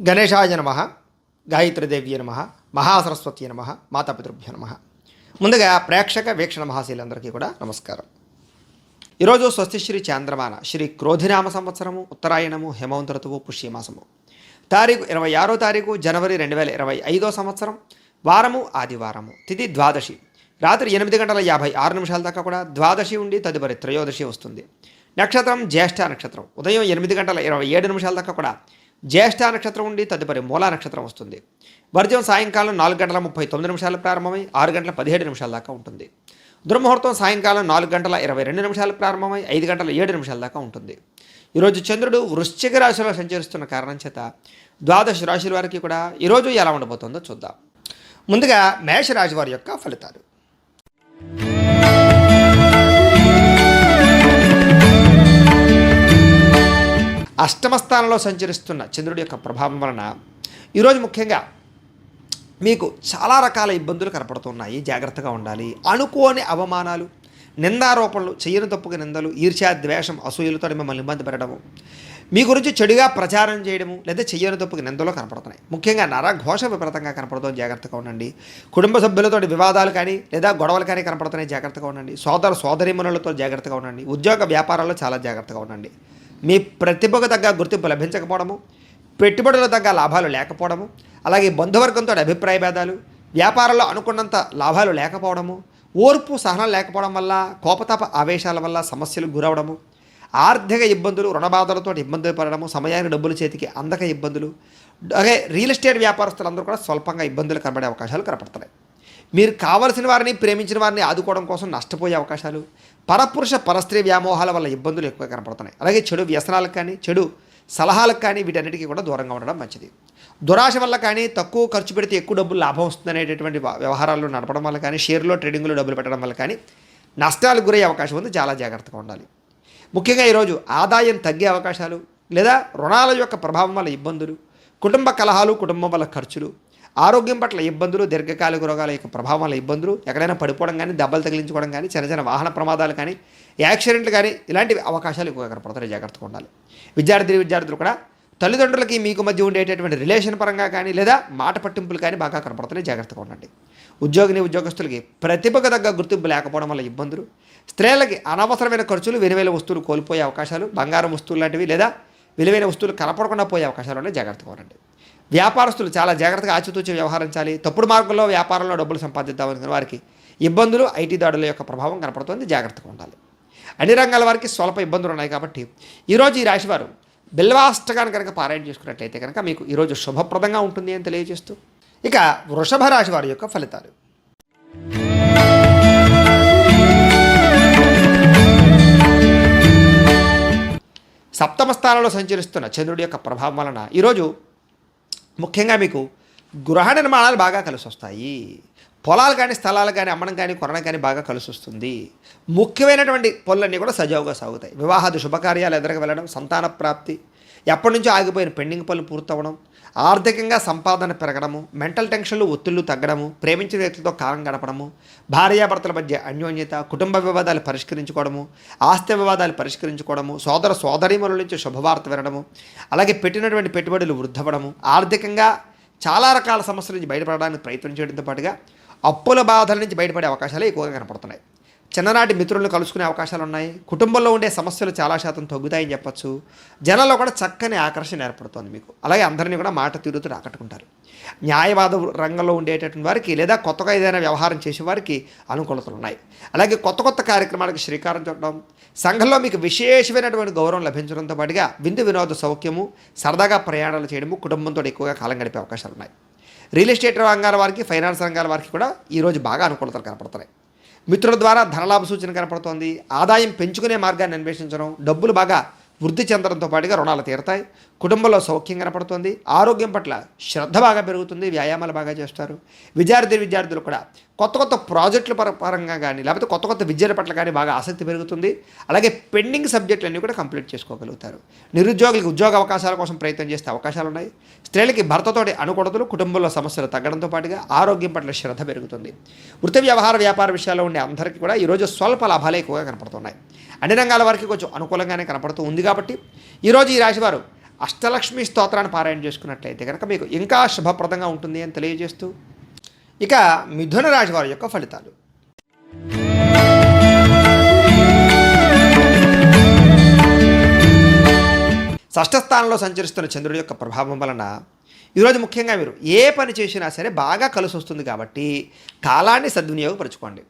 గణేశాయ నమ, గాయత్రీదేవ్య నమ, మహాసరస్వతి నమ, మాతాపితృభ్య నమ. ముందుగా ప్రేక్షక వీక్షణ మహాశీలందరికీ కూడా నమస్కారం. ఈరోజు స్వస్తిశ్రీ చాంద్రమాన శ్రీ క్రోధినామ సంవత్సరము, ఉత్తరాయణము, హేమవంత ఋతువు, పుష్యమాసము. తారీఖు 26వ తారీఖు జనవరి 2025 సంవత్సరం. వారము ఆదివారము. తిథి ద్వాదశి. రాత్రి 8:56 దాకా కూడా ద్వాదశి ఉండి తదుపరి త్రయోదశి వస్తుంది. నక్షత్రం జ్యేష్ఠ నక్షత్రం. ఉదయం 8:27 దాకా కూడా జ్యేష్ఠ నక్షత్రం ఉండి తదుపరి మూలా నక్షత్రం వస్తుంది. వర్జం సాయంకాలం 4:39 ప్రారంభమై 6:17 దాకా ఉంటుంది. దుర్ముహూర్తం సాయంకాలం 4:22 ప్రారంభమై 5:07 దాకా ఉంటుంది. ఈరోజు చంద్రుడు వృశ్చిక రాశిలో సంచరిస్తున్న కారణం చేత ద్వాదశ రాశుల వారికి కూడా ఈరోజు ఎలా ఉండబోతుందో చూద్దాం. ముందుగా మేషరాశి వారి యొక్క ఫలితాలు. అష్టమ స్థానంలో సంచరిస్తున్న చంద్రుడి యొక్క ప్రభావం వలన ఈరోజు ముఖ్యంగా మీకు చాలా రకాల ఇబ్బందులు కనపడుతున్నాయి. జాగ్రత్తగా ఉండాలి. అనుకోని అవమానాలు, నిందారోపణలు, చెయ్యని తప్పుకి నిందలు, ఈర్ష్య, ద్వేషం, అసూయలతో మిమ్మల్ని ఇబ్బంది పెట్టడము, మీ గురించి చెడుగా ప్రచారం చేయడము, లేదా చెయ్యని తప్పుకి నిందలు కనపడుతున్నాయి. ముఖ్యంగా నరఘోష విపరీతంగా కనపడుతుంది. జాగ్రత్తగా ఉండండి. కుటుంబ సభ్యులతో వివాదాలు కానీ లేదా గొడవలు కానీ కనపడుతున్నాయి. జాగ్రత్తగా ఉండండి. సోదరీమణులతో జాగ్రత్తగా ఉండండి. ఉద్యోగ వ్యాపారాల్లో చాలా జాగ్రత్తగా ఉండండి. మీ ప్రతిభకు తగ్గ గుర్తింపు లభించకపోవడము, పెట్టుబడుల తగ్గ లాభాలు లేకపోవడము, అలాగే బంధువర్గంతో అభిప్రాయ భేదాలు, వ్యాపారంలో అనుకున్నంత లాభాలు లేకపోవడము, ఓర్పు సహనం లేకపోవడం వల్ల, కోపతాప ఆవేశాల వల్ల సమస్యలు గురవడము, ఆర్థిక ఇబ్బందులు, రుణబాధలతో ఇబ్బందులు పడడము, సమయానికి డబ్బులు చేతికి అందక ఇబ్బందులు, అలాగే రియల్ ఎస్టేట్ వ్యాపారస్తులందరూ కూడా స్వల్పంగా ఇబ్బందులు కనబడే అవకాశాలు కనపడుతున్నాయి. మీరు కావలసిన వారిని, ప్రేమించిన వారిని ఆదుకోవడం కోసం నష్టపోయే అవకాశాలు, పరపురుష పరస్త్రీ వ్యామోహాల వల్ల ఇబ్బందులు ఎక్కువ కనపడుతున్నాయి. అలాగే చెడు వ్యసనాలకు కానీ, చెడు సలహాలకు కానీ వీటన్నిటికీ కూడా దూరంగా ఉండడం మంచిది. దురాశ వల్ల కానీ, తక్కువ ఖర్చు పెడితే ఎక్కువ డబ్బులు లాభం వస్తుందనేటటువంటి వ్యవహారాలు నడపడం వల్ల కానీ, షేర్లో ట్రేడింగ్లో డబ్బులు పెట్టడం వల్ల కానీ నష్టాలకు గురయ్యే అవకాశం ఉంది. చాలా జాగ్రత్తగా ఉండాలి. ముఖ్యంగా ఈరోజు ఆదాయం తగ్గే అవకాశాలు, లేదా రుణాల యొక్క ప్రభావం వల్ల ఇబ్బందులు, కుటుంబ కలహాలు, కుటుంబం వల్ల ఖర్చులు, ఆరోగ్యం పట్ల ఇబ్బందులు, దీర్ఘకాలిక రోగాల యొక్క ప్రభావం వల్ల ఇబ్బందులు, ఎక్కడైనా పడిపోవడం కానీ, దెబ్బలు తగిలించుకోవడం కానీ, చిన్న చిన్న వాహన ప్రమాదాలు కానీ, యాక్సిడెంట్లు కానీ, ఇలాంటి అవకాశాలు ఎక్కువగా కనపడతాయి. జాగ్రత్తగా ఉండాలి. విద్యార్థులు కూడా తల్లిదండ్రులకి మీకు మధ్య ఉండేటటువంటి రిలేషన్ పరంగా కానీ, లేదా మాట పట్టింపులు కానీ బాగా కనపడుతున్నాయి. జాగ్రత్తగా ఉండండి. ఉద్యోగస్తులకి ప్రతిభకు తగ్గ గుర్తింపు లేకపోవడం వల్ల ఇబ్బందులు, స్త్రీలకి అనవసరమైన ఖర్చులు, విలువైన వస్తువులు కోల్పోయే అవకాశాలు, బంగారం వస్తువులు లాంటివి లేదా విలువైన వస్తువులు కనపడకుండా పోయే అవకాశాలు ఉన్నాయి. జాగ్రత్తగా ఉండండి. వ్యాపారస్తులు చాలా జాగ్రత్తగా ఆచితూచి వ్యవహరించాలి. తప్పుడు మార్గంలో వ్యాపారంలో డబ్బులు సంపాదిద్దామనుకున్న వారికి ఇబ్బందులు, ఐటీ దాడుల యొక్క ప్రభావం కనపడుతుంది. జాగ్రత్తగా ఉండాలి. అన్ని రంగాల వారికి స్వల్ప ఇబ్బందులు ఉన్నాయి కాబట్టి ఈరోజు ఈ రాశివారు బిల్వాష్టకాన్ని కనుక పారాయణ చేసుకున్నట్లయితే కనుక మీకు ఈరోజు శుభప్రదంగా ఉంటుంది అని తెలియజేస్తూ, ఇక వృషభ రాశి వారి యొక్క ఫలితాలు. సప్తమ స్థానంలో సంచరిస్తున్న చంద్రుడి యొక్క ప్రభావం వలన ఈరోజు ముఖ్యంగా మీకు గృహ నిర్మాణాలు బాగా కలిసి వస్తాయి. పొలాలు కానీ, స్థలాలు కానీ అమ్మడం కానీ, కొనడం కానీ బాగా కలిసి వస్తుంది. ముఖ్యమైనటువంటి పనులన్నీ కూడా సజావుగా సాగుతాయి. వివాహాది శుభకార్యాలు ఎదురుగా వెళ్ళడం, సంతాన ప్రాప్తి, ఎప్పటి నుంచో ఆగిపోయిన పెండింగ్ పనులు పూర్తవడం, ఆర్థికంగా సంపాదన పెరగడము, మెంటల్ టెన్షన్లు, ఒత్తిళ్లు తగ్గడము, ప్రేమించిన వ్యక్తులతో కాలం గడపడము, భార్యాభర్తల మధ్య అన్యోన్యత, కుటుంబ వివాదాలు పరిష్కరించుకోవడము, ఆస్తి వివాదాలు పరిష్కరించుకోవడము, సోదరీమణుల నుంచి శుభవార్త వినడము, అలాగే పెట్టినటువంటి పెట్టుబడులు వృద్ధవడము, ఆర్థికంగా చాలా రకాల సమస్యల నుంచి బయటపడడానికి ప్రయత్నం చేయడంతో పాటుగా అప్పుల బాధల నుంచి బయటపడే అవకాశాలు ఎక్కువగా కనపడుతున్నాయి. చిన్ననాటి మిత్రులను కలుసుకునే అవకాశాలు ఉన్నాయి. కుటుంబంలో ఉండే సమస్యలు చాలా శాతం తగ్గుతాయని చెప్పచ్చు. జనాల్లో కూడా చక్కని ఆకర్షణ ఏర్పడుతుంది మీకు. అలాగే అందరినీ కూడా మాట తీరుతూ ఆకట్టుకుంటారు. న్యాయవాద రంగంలో ఉండేటటువంటి వారికి, లేదా కొత్తగా ఏదైనా వ్యవహారం చేసే వారికి అనుకూలతలు ఉన్నాయి. అలాగే కొత్త కార్యక్రమాలకు శ్రీకారం చుట్టడం, సంఘంలో మీకు విశేషమైనటువంటి గౌరవం లభించడంతో పాటుగా విందు వినోద సౌఖ్యము, సరదాగా ప్రయాణాలు చేయడము, కుటుంబంతో ఎక్కువగా కాలం గడిపే అవకాశాలు ఉన్నాయి. రియల్ ఎస్టేట్ రంగాల వారికి, ఫైనాన్స్ రంగాల వారికి కూడా ఈరోజు బాగా అనుకూలతలు కనపడుతున్నాయి. మిత్రుల ద్వారా ధనలాభ సూచన కనపడుతోంది. ఆదాయం పెంచుకునే మార్గాన్ని అన్వేషించడం, డబ్బులు బాగా వృద్ధి చెందడంతో పాటుగా రుణాలు తీరుతాయి. కుటుంబంలో సౌఖ్యం కనపడుతుంది. ఆరోగ్యం పట్ల శ్రద్ధ బాగా పెరుగుతుంది. వ్యాయామాలు బాగా చేస్తారు. విద్యార్థులు కూడా కొత్త ప్రాజెక్టుల పరంగా కానీ, లేకపోతే కొత్త విద్యల పట్ల కానీ బాగా ఆసక్తి పెరుగుతుంది. అలాగే పెండింగ్ సబ్జెక్టులన్నీ కూడా కంప్లీట్ చేసుకోగలుగుతారు. నిరుద్యోగులకు ఉద్యోగ అవకాశాల కోసం ప్రయత్నం చేసే అవకాశాలు ఉన్నాయి. స్త్రీలకి భర్తతోటి అనుకూలతలు, కుటుంబంలో సమస్యలు తగ్గడంతో పాటుగా ఆరోగ్యం పట్ల శ్రద్ధ పెరుగుతుంది. వృత్తి వ్యాపార విషయాల్లో ఉండే అందరికీ కూడా ఈరోజు స్వల్ప లాభాలే ఎక్కువగా కనపడుతున్నాయి. అన్ని రంగాల వారికి కొంచెం అనుకూలంగానే కనపడుతూ ఉంది. కాబట్టి ఈరోజు ఈ రాశివారు అష్టలక్ష్మి స్తోత్రాన్ని పారాయణ చేసుకున్నట్లయితే కనుక మీకు ఇంకా శుభప్రదంగా ఉంటుంది అని తెలియజేస్తూ ఇక మిథున రాశి వారి యొక్క ఫలితాలు. షష్ఠస్థానంలో సంచరిస్తున్న చంద్రుడి యొక్క ప్రభావం వలన ఈరోజు ముఖ్యంగా మీరు ఏ పని చేసినా సరే బాగా కలిసి వస్తుంది కాబట్టి కాలాన్ని సద్వినియోగపరచుకోండి.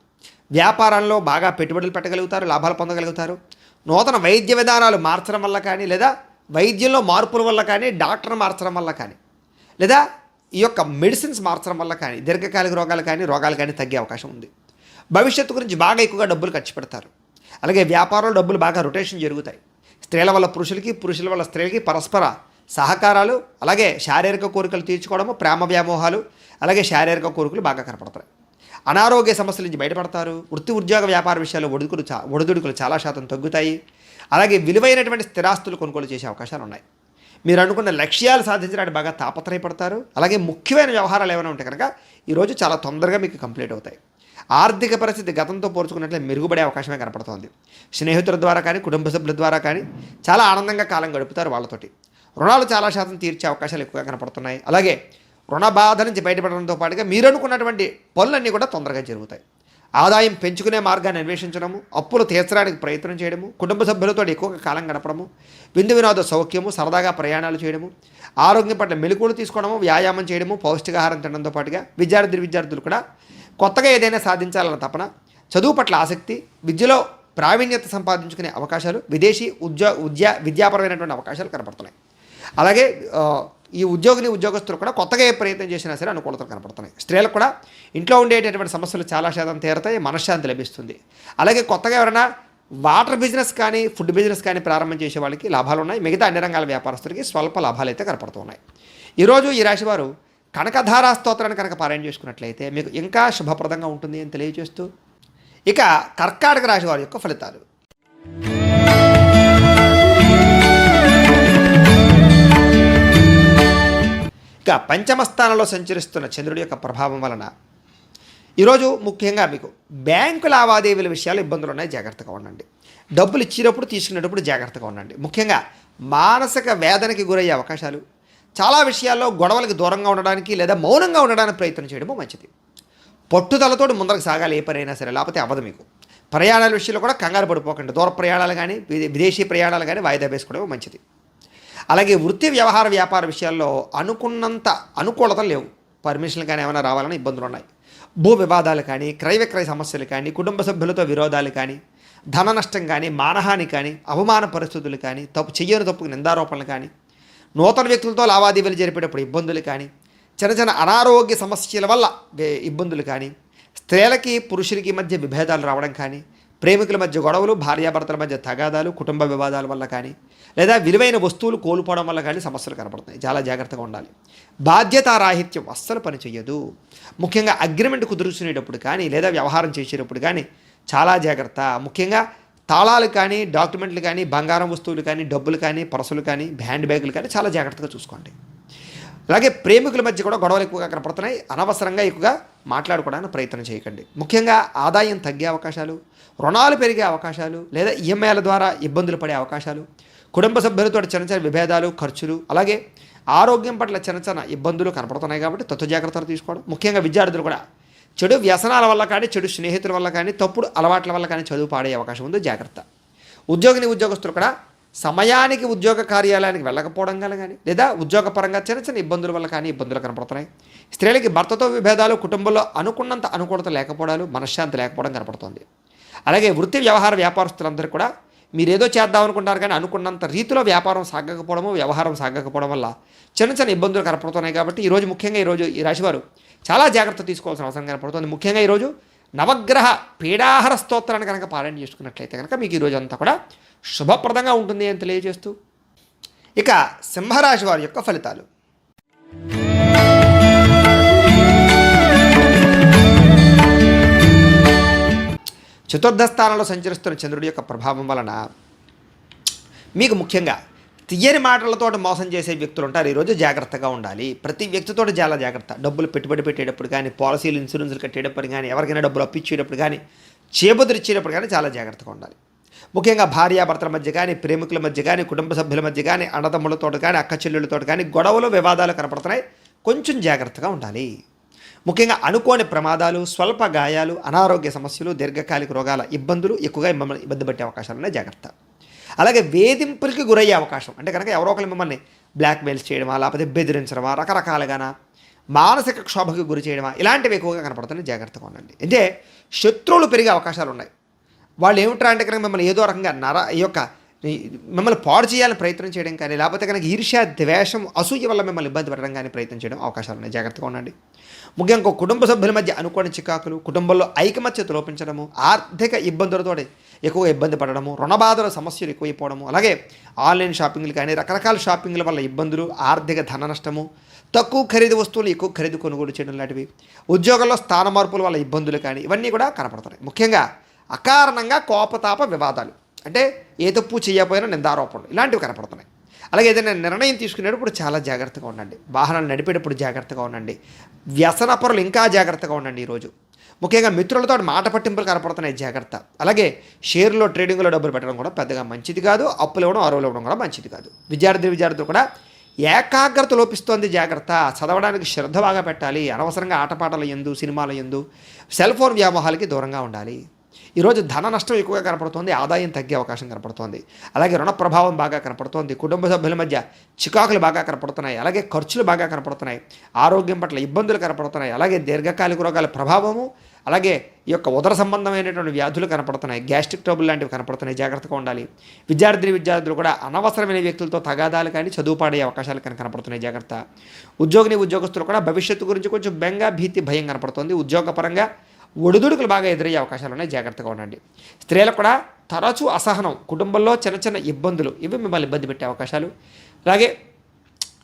వ్యాపారంలో బాగా పెట్టుబడులు పెట్టగలుగుతారు, లాభాలు పొందగలుగుతారు. నూతన వైద్య విధానాలు మార్చడం వల్ల కానీ, లేదా వైద్యంలో మార్పుల వల్ల కానీ, డాక్టర్ మార్చడం వల్ల కానీ, లేదా ఈ యొక్క మెడిసిన్స్ మార్చడం వల్ల కానీ దీర్ఘకాలిక రోగాలు కానీ తగ్గే అవకాశం ఉంది. భవిష్యత్తు గురించి బాగా ఎక్కువగా డబ్బులు ఖర్చు పెడతారు. అలాగే వ్యాపారంలో డబ్బులు బాగా రొటేషన్ జరుగుతాయి. స్త్రీల వల్ల పురుషులకి, పురుషుల వల్ల స్త్రీలకి పరస్పర సహకారాలు, అలాగే శారీరక కోరికలు తీర్చుకోవడము, ప్రేమ వ్యామోహాలు, అలాగే శారీరక కోరికలు బాగా కనపడతాయి. అనారోగ్య సమస్యల నుంచి బయటపడతారు. వృత్తి ఉద్యోగ వ్యాపార విషయాల్లో ఒడిదుడుకులు చాలా శాతం తగ్గుతాయి. అలాగే విలువైనటువంటి స్థిరాస్తులు కొనుగోలు చేసే అవకాశాలు ఉన్నాయి. మీరు అనుకున్న లక్ష్యాలు సాధించడానికి బాగా తాపత్రయపడతారు. అలాగే ముఖ్యమైన వ్యవహారాలు ఏమైనా ఉంటే కనుక ఈరోజు చాలా తొందరగా మీకు కంప్లీట్ అవుతాయి. ఆర్థిక పరిస్థితి గతంతో పోల్చుకున్నట్లే మెరుగుపడే అవకాశమే కనపడుతోంది. స్నేహితుల ద్వారా కానీ, కుటుంబ సభ్యుల ద్వారా కానీ చాలా ఆనందంగా కాలం గడుపుతారు. వాళ్ళతోటి రుణాలు చాలా శాతం తీర్చే అవకాశాలు ఎక్కువగా కనపడుతున్నాయి. అలాగే రుణ బాధ నుంచి బయటపడడంతో పాటుగా మీరు అనుకున్నటువంటి పనులన్నీ కూడా తొందరగా జరుగుతాయి. ఆదాయం పెంచుకునే మార్గాన్ని అన్వేషించడము, అప్పులు తీర్చడానికి ప్రయత్నం చేయడము, కుటుంబ సభ్యులతో ఎక్కువగా కాలం గడపడము, విందు వినోద సౌఖ్యము, సరదాగా ప్రయాణాలు చేయడము, ఆరోగ్యం పట్ల మెలకువలు తీసుకోవడము, వ్యాయామం చేయడము, పౌష్టికాహారం తినడంతో పాటుగా విద్యార్థులు కూడా కొత్తగా ఏదైనా సాధించాలన్న తపన, చదువు పట్ల ఆసక్తి, విద్యలో ప్రావీణ్యత సంపాదించుకునే అవకాశాలు, విదేశీ విద్యాపరమైనటువంటి అవకాశాలు కనపడుతున్నాయి. అలాగే ఈ ఉద్యోగస్తులు కూడా కొత్తగా ఏ ప్రయత్నం చేసినా సరే అనుకూలతలు కనపడుతున్నాయి. స్త్రీలకు కూడా ఇంట్లో ఉండేటటువంటి సమస్యలు చాలా శాతం తీరతాయి, మనశ్శాంతి లభిస్తుంది. అలాగే కొత్తగా ఎవరైనా వాటర్ బిజినెస్ కానీ, ఫుడ్ బిజినెస్ కానీ ప్రారంభం చేసే వాళ్ళకి లాభాలు ఉన్నాయి. మిగతా అన్ని రంగాల వ్యాపారస్తులకి స్వల్ప లాభాలు అయితే కనపడుతున్నాయి. ఈరోజు ఈ రాశి వారు కనకధారా స్తోత్రాన్ని కనుక పారాయణ చేసుకున్నట్లయితే మీకు ఇంకా శుభప్రదంగా ఉంటుంది అని తెలియజేస్తూ ఇక కర్కాటక రాశి వారి యొక్క ఫలితాలు. ఇక పంచమ స్థానంలో సంచరిస్తున్న చంద్రుడి యొక్క ప్రభావం వలన ఈరోజు ముఖ్యంగా మీకు బ్యాంకు లావాదేవీల విషయాలు ఇబ్బందులు ఉన్నాయి, జాగ్రత్తగా ఉండండి. డబ్బులు ఇచ్చినప్పుడు తీసుకునేటప్పుడు జాగ్రత్తగా ఉండండి. ముఖ్యంగా మానసిక వేదనకి గురయ్యే అవకాశాలు, చాలా విషయాల్లో గొడవలకు దూరంగా ఉండడానికి లేదా మౌనంగా ఉండడానికి ప్రయత్నం చేయడము మంచిది. పట్టుదలతో ముందరకు సాగాలి ఏ పనైనా సరే, లేకపోతే అవ్వదు మీకు. ప్రయాణాల విషయంలో కూడా కంగారు పడిపోకండి. దూర ప్రయాణాలు కానీ, విదేశీ ప్రయాణాలు కానీ వాయిదా వేసుకోవడం మంచిది. అలాగే వృత్తి వ్యవహార వ్యాపార విషయాల్లో అనుకున్నంత అనుకూలతలు లేవు. పర్మిషన్లు కానీ ఏమైనా రావాలని ఇబ్బందులు ఉన్నాయి. భూ వివాదాలు కానీ, క్రయ విక్రయ సమస్యలు కానీ, కుటుంబ సభ్యులతో విరోధాలు కానీ, ధన నష్టం కానీ, మానహాని కానీ, అవమాన పరిస్థితులు కానీ, చెయ్యని తప్పుకు నిందారోపణలు కానీ, నూతన వ్యక్తులతో లావాదేవీలు జరిపేటప్పుడు ఇబ్బందులు కానీ, చిన్న అనారోగ్య సమస్యల వల్ల ఇబ్బందులు కానీ, స్త్రీలకి పురుషులకి మధ్య విభేదాలు రావడం కానీ, ప్రేమికుల మధ్య గొడవలు, భార్యాభర్తల మధ్య తగాదాలు, కుటుంబ వివాదాల వల్ల కానీ, లేదా విలువైన వస్తువులు కోల్పోవడం వల్ల కానీ సమస్యలు కనపడుతున్నాయి. చాలా జాగ్రత్తగా ఉండాలి. బాధ్యతారాహిత్యం అస్సలు పని చెయ్యదు. ముఖ్యంగా అగ్రిమెంట్ కుదుర్చుకునేటప్పుడు కానీ, లేదా వ్యవహారం చేసేటప్పుడు కానీ చాలా జాగ్రత్త. ముఖ్యంగా తాళాలు కానీ, డాక్యుమెంట్లు కానీ, బంగారం వస్తువులు కానీ, డబ్బులు కానీ, పర్సులు కానీ, హ్యాండ్ బ్యాగులు కానీ చాలా జాగ్రత్తగా చూసుకోండి. అలాగే ప్రేమికుల మధ్య కూడా గొడవలు ఎక్కువగా కనపడుతున్నాయి. అనవసరంగా ఎక్కువగా మాట్లాడుకోవడానికి ప్రయత్నం చేయకండి. ముఖ్యంగా ఆదాయం తగ్గే అవకాశాలు, రుణాలు పెరిగే అవకాశాలు, లేదా ఈఎంఐల ద్వారా ఇబ్బందులు పడే అవకాశాలు, కుటుంబ సభ్యులతో చిన్న విభేదాలు, ఖర్చులు, అలాగే ఆరోగ్యం పట్ల చిన్న ఇబ్బందులు కనపడుతున్నాయి. కాబట్టి తత్వ జాగ్రత్తలు తీసుకోవడం. ముఖ్యంగా విద్యార్థులు కూడా చెడు వ్యసనాల వల్ల కానీ, చెడు స్నేహితుల వల్ల కానీ, తప్పుడు అలవాట్ల వల్ల కానీ చదువు పాడే అవకాశం ఉంది, జాగ్రత్త. ఉద్యోగస్తులు కూడా సమయానికి ఉద్యోగ కార్యాలయానికి వెళ్ళకపోవడం వల్ల కానీ, లేదా ఉద్యోగపరంగా చిన్న ఇబ్బందుల వల్ల కానీ ఇబ్బందులు కనపడుతున్నాయి. స్త్రీలకి భర్తతో విభేదాలు, కుటుంబంలో అనుకున్నంత అనుకూలత లేకపోవడాలు, మనశ్శాంతి లేకపోవడం కనపడుతుంది. అలాగే వృత్తి వ్యవహార వ్యాపారస్తులందరూ కూడా మీరేదో చేద్దాం అనుకుంటారు కానీ అనుకున్నంత రీతిలో వ్యాపారం సాగకపోవడము, వ్యవహారం సాగకపోవడం వల్ల చిన్న ఇబ్బందులు కనపడుతున్నాయి. కాబట్టి ముఖ్యంగా ఈ రాశివారు చాలా జాగ్రత్త తీసుకోవాల్సిన అవసరం కనపడుతుంది. ముఖ్యంగా ఈరోజు నవగ్రహ పీడాహార స్తోత్రాన్ని కనుక పారాయణ చేసుకున్నట్లయితే కనుక మీకు ఈరోజు అంతా కూడా శుభప్రదంగా ఉంటుంది అని తెలియజేస్తూ ఇక సింహరాశి వారి యొక్క ఫలితాలు. చతుర్థ స్థానంలో సంచరిస్తున్న చంద్రుడి యొక్క ప్రభావం వలన మీకు ముఖ్యంగా తీయని మాటలతో మోసం చేసే వ్యక్తులు ఉంటారు. ఈరోజు జాగ్రత్తగా ఉండాలి. ప్రతి వ్యక్తితో చాలా జాగ్రత్త. డబ్బులు పెట్టుబడి పెట్టేటప్పుడు కానీ, పాలసీలు ఇన్సూరెన్స్లు కట్టేటప్పుడు కానీ, ఎవరికైనా డబ్బులు అప్పించేటప్పుడు కానీ, చేబుదురు ఇచ్చేటప్పుడు కానీ చాలా జాగ్రత్తగా ఉండాలి. ముఖ్యంగా భార్యాభర్తల మధ్య కానీ, ప్రేమికుల మధ్య కానీ, కుటుంబ సభ్యుల మధ్య కానీ, అన్నదమ్ములతో కానీ, అక్క చెల్లెళ్ళతో కానీ గొడవలు, వివాదాలు కనపడుతున్నాయి. కొంచెం జాగ్రత్తగా ఉండాలి. ముఖ్యంగా అనుకోని ప్రమాదాలు, స్వల్ప గాయాలు, అనారోగ్య సమస్యలు, దీర్ఘకాలిక రోగాల ఇబ్బందులు ఎక్కువగా మిమ్మల్ని ఇబ్బంది పెట్టే అవకాశాలు ఉన్నాయి. జాగ్రత్త. అలాగే వేధింపులకి గురయ్యే అవకాశం, అంటే కనుక ఎవరో ఒకరు మిమ్మల్ని బ్లాక్మెయిల్స్ చేయడమా, లేకపోతే బెదిరించడమా, రకరకాలుగానా మానసిక క్షోభకి గురి చేయడమా, ఇలాంటివి ఎక్కువగా కనపడుతున్నాయి. జాగ్రత్తగా ఉండండి. అంటే శత్రువులు పెరిగే అవకాశాలు ఉన్నాయి. వాళ్ళు ఏమిట్రా అంటే కనుక మిమ్మల్ని ఏదో రకంగా మిమ్మల్ని పాడు చేయాలని ప్రయత్నం చేయడం కానీ, లేకపోతే కనుక ఈర్ష్య, ద్వేషం, అసూయ వల్ల మిమ్మల్ని ఇబ్బంది పెట్టడం కానీ ప్రయత్నం చేయడం అవకాశాలు ఉన్నాయి. జాగ్రత్తగా ఉండండి. ముఖ్యంగా కుటుంబ సభ్యుల మధ్య అనుకోని చికాకులు, కుటుంబంలో ఐకమత్యత లోపించడము, ఆర్థిక ఇబ్బందులతో ఎక్కువగా ఇబ్బంది పడడము, రుణబాధల సమస్యలు ఎక్కువైపోవడము, అలాగే ఆన్లైన్ షాపింగ్లు కానీ, రకరకాల షాపింగ్ల వల్ల ఇబ్బందులు, ఆర్థిక ధన నష్టము, తక్కువ ఖరీదు వస్తువులు ఎక్కువ ఖరీదు కొనుగోలు చేయడం లాంటివి, ఉద్యోగంలో స్థాన మార్పుల వల్ల ఇబ్బందులు కానీ ఇవన్నీ కూడా కనపడుతున్నాయి. ముఖ్యంగా అకారణంగా కోపతాప వివాదాలు, అంటే ఏ తప్పు చేయకపోయినా నిందారోపణలు ఇలాంటివి కనపడుతున్నాయి. అలాగే ఏదైనా నిర్ణయం తీసుకునేటప్పుడు చాలా జాగ్రత్తగా ఉండండి. వాహనాలు నడిపేటప్పుడు జాగ్రత్తగా ఉండండి. వ్యసనపరులు ఇంకా జాగ్రత్తగా ఉండండి. ఈరోజు ముఖ్యంగా మిత్రులతో మాట పట్టింపులు కనపడుతున్నాయి. జాగ్రత్త. అలాగే షేర్లో, ట్రేడింగ్లో డబ్బులు పెట్టడం కూడా పెద్దగా మంచిది కాదు. అప్పులు ఇవ్వడం, అరువులు ఇవ్వడం కూడా మంచిది కాదు. విద్యార్థులు కూడా ఏకాగ్రత లోపిస్తోంది. జాగ్రత్త. చదవడానికి శ్రద్ధ బాగా పెట్టాలి. అనవసరంగా ఆటపాటల యందు, సినిమాల యందు, సెల్ ఫోన్ వ్యామోహాలకి దూరంగా ఉండాలి. ఈరోజు ధన నష్టం ఎక్కువగా కనపడుతోంది. ఆదాయం తగ్గే అవకాశం కనపడుతోంది. అలాగే రుణ ప్రభావం బాగా కనపడుతోంది. కుటుంబ సభ్యుల మధ్య చికాకులు బాగా కనపడుతున్నాయి. అలాగే ఖర్చులు బాగా కనపడుతున్నాయి. ఆరోగ్యం పట్ల ఇబ్బందులు కనపడుతున్నాయి. అలాగే దీర్ఘకాలిక రోగాల ప్రభావము, అలాగే ఈ యొక్క ఉదర సంబంధమైనటువంటి వ్యాధులు కనపడుతున్నాయి. గ్యాస్ట్రిక్ ట్రబుల్ లాంటివి కనపడుతున్నాయి. జాగ్రత్తగా ఉండాలి. విద్యార్థులు కూడా అనవసరమైన వ్యక్తులతో తగాదాలు కానీ, చదువు పాడే అవకాశాలు కానీ కనపడుతున్నాయి. జాగ్రత్త. ఉద్యోగస్తులు కూడా భవిష్యత్తు గురించి కొంచెం బెంగ, భీతి, భయం కనపడుతుంది. ఉద్యోగపరంగా ఒడిదుడుకులు బాగా ఎదురయ్యే అవకాశాలు ఉన్నాయి. జాగ్రత్తగా ఉండండి. స్త్రీలకు కూడా తరచూ అసహనం, కుటుంబంలో చిన్న చిన్న ఇబ్బందులు, ఇవి మిమ్మల్ని ఇబ్బంది పెట్టే అవకాశాలు. అలాగే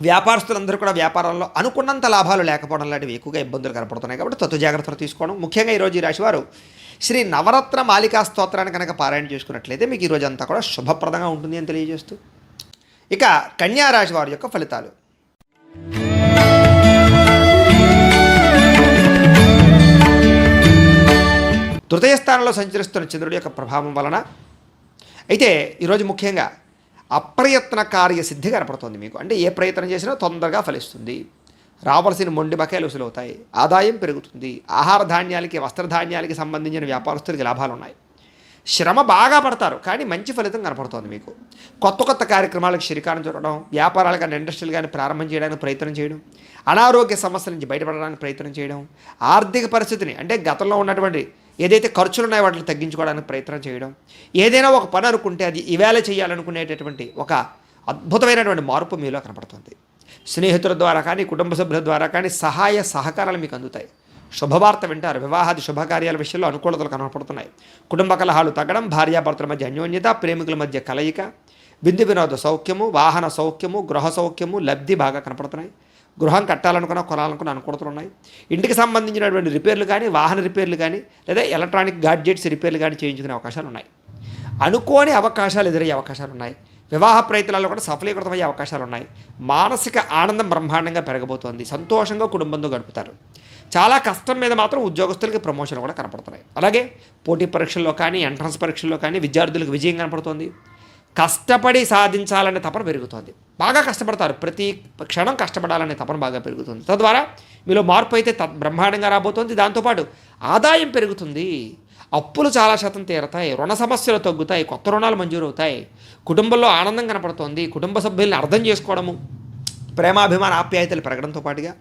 వ్యాపారస్తులందరూ కూడా వ్యాపారంలో అనుకున్నంత లాభాలు లేకపోవడం లాంటివి ఎక్కువగా ఇబ్బందులు కనపడుతున్నాయి. కాబట్టి తత్వ జాగ్రత్తలు తీసుకోవడం. ముఖ్యంగా ఈరోజు ఈ రాశివారు శ్రీ నవరత్న మాలికా స్తోత్రాన్ని కనుక పారాయణ చేసుకున్నట్లయితే మీకు ఈరోజు అంతా కూడా శుభప్రదంగా ఉంటుంది అని తెలియజేస్తూ, ఇక కన్యా రాశి వారి యొక్క ఫలితాలు. తృతీయ స్థానంలో సంచరిస్తున్న చంద్రుడి యొక్క ప్రభావం వలన అయితే ఈరోజు ముఖ్యంగా అప్రయత్న కార్యసిద్ధి కనపడుతుంది మీకు. అంటే ఏ ప్రయత్నం చేసినా తొందరగా ఫలిస్తుంది. రావాల్సిన మొండి బకాయిలు వసూలవుతాయి. ఆదాయం పెరుగుతుంది. ఆహార ధాన్యాలకి, వస్త్రధాన్యాలకి సంబంధించిన వ్యాపారస్తులకి లాభాలు ఉన్నాయి. శ్రమ బాగా పడతారు, కానీ మంచి ఫలితం కనపడుతోంది మీకు. కొత్త కార్యక్రమాలకు శ్రీకారం చుట్టడం, వ్యాపారాలు కానీ, ఇండస్ట్రీలు కానీ ప్రారంభం చేయడానికి ప్రయత్నం చేయడం, అనారోగ్య సమస్యల నుంచి బయటపడడానికి ప్రయత్నం చేయడం, ఆర్థిక పరిస్థితిని, అంటే గతంలో ఉన్నటువంటి ఏదైతే ఖర్చులు ఉన్నాయో వాటిని తగ్గించుకోవడానికి ప్రయత్నం చేయడం, ఏదైనా ఒక పని అనుకుంటే అది ఈవేళ చేయాలనుకునేటటువంటి ఒక అద్భుతమైనటువంటి మార్పు మీలో కనపడుతుంది. స్నేహితుల ద్వారా కానీ, కుటుంబ సభ్యుల ద్వారా కానీ సహాయ సహకారాలు మీకు అందుతాయి. శుభవార్త వింటారు. వివాహాది శుభకార్యాల విషయంలో అనుకూలతలు కనపడుతున్నాయి. కుటుంబ కలహాలు తగ్గడం, భార్యాభర్తల మధ్య అన్యోన్యత, ప్రేమికుల మధ్య కలయిక, విందు వినోద సౌఖ్యము, వాహన సౌఖ్యము, గృహ సౌఖ్యము, లబ్ధి బాగా కనపడుతున్నాయి. గృహం కట్టాలనుకున్న, కొనాలనుకున్న అనుకూలతలు ఉన్నాయి. ఇంటికి సంబంధించినటువంటి రిపేర్లు కానీ, వాహన రిపేర్లు కానీ, లేదా ఎలక్ట్రానిక్ గాడ్జెట్స్ రిపేర్లు కానీ చేయించుకునే అవకాశాలు ఉన్నాయి. అనుకోని అవకాశాలు ఎదురయ్యే అవకాశాలు ఉన్నాయి. వివాహ ప్రయత్నాల్లో కూడా సఫలీకృతమయ్యే అవకాశాలు ఉన్నాయి. మానసిక ఆనందం బ్రహ్మాండంగా పెరగబోతోంది. సంతోషంగా కుటుంబంతో గడుపుతారు. చాలా కష్టం మీద మాత్రం ఉద్యోగస్తులకి ప్రమోషన్ కూడా కనపడుతున్నాయి. అలాగే పోటీ పరీక్షల్లో కానీ, ఎంట్రన్స్ పరీక్షల్లో కానీ విద్యార్థులకు విజయం కనపడుతోంది. కష్టపడి సాధించాలనే తపన పెరుగుతోంది. బాగా కష్టపడతారు. ప్రతి క్షణం కష్టపడాలనే తపన బాగా పెరుగుతుంది. తద్వారా మీలో మార్పు అయితే బ్రహ్మాండంగా రాబోతోంది. దాంతోపాటు ఆదాయం పెరుగుతుంది. అప్పులు చాలా శాతం తీరతాయి. రుణ సమస్యలు తగ్గుతాయి. కొత్త రుణాలు మంజూరవుతాయి. కుటుంబంలో ఆనందం కనపడుతోంది. కుటుంబ సభ్యుల్ని అర్థం చేసుకోవడము, ప్రేమాభిమాన ఆప్యాయతలు పెరగడంతో పాటుగా